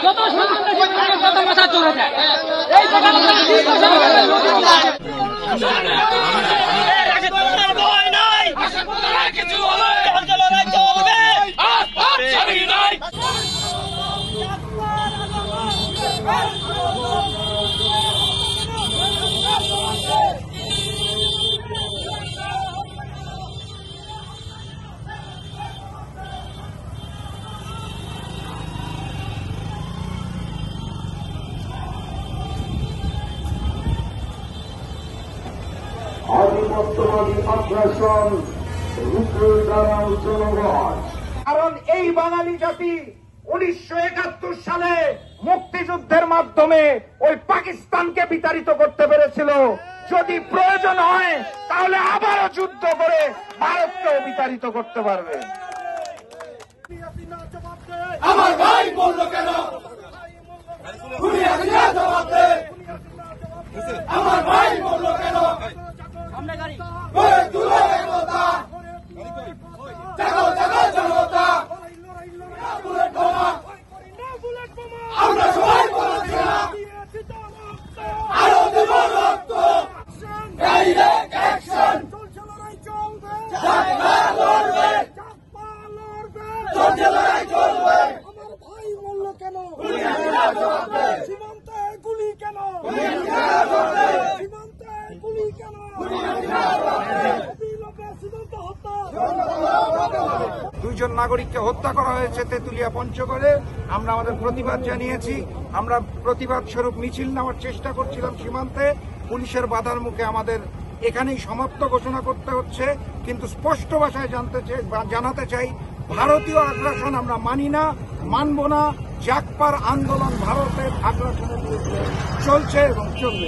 যত সামান্য যত ভাষা চলে যায় এই কিছু আধিপত্যবাদী আগ্রাসন রুখে দাঁড়াও জনগণ। কারণ এই বাঙালি জাতি 1971 সালে মুক্তিযুদ্ধের মাধ্যমে ওই পাকিস্তানকে বিতাড়িত করতে পেরেছিল। যদি প্রয়োজন হয় তাহলে আবারও যুদ্ধ করে ভারতকেও বিতাড়িত করতে পারবে। আমার ভাই বলল কেন? আমার ভাই বলল কেন? আমরা সবাই বলেছিলাম আরো দেব রক্ত, ডাইরেক্ট অ্যাকশন লড়বে, চলছে লড়াই চলবে। আমার ভাই বলল কেন? সীমান্তে গুলি কেন? সীমান্তে গুলি কেন? সীমান্ত হত্যা। 2 জন নাগরিককে হত্যা করা হয়েছে তেঁতুলিয়া পঞ্চগড়ে। আমরা আমাদের প্রতিবাদ জানিয়েছি। আমরা প্রতিবাদ স্বরূপ মিছিল নেওয়ার চেষ্টা করছিলাম সীমান্তে। পুলিশের বাধার মুখে আমাদের এখানেই সমাপ্ত ঘোষণা করতে হচ্ছে। কিন্তু স্পষ্ট ভাষায় জানাতে চাই, ভারতীয় আগ্রাসন আমরা মানি না, মানব না। জাগপার আন্দোলন ভারতের আগ্রাসনের বিরুদ্ধে চলছে এবং চলবে।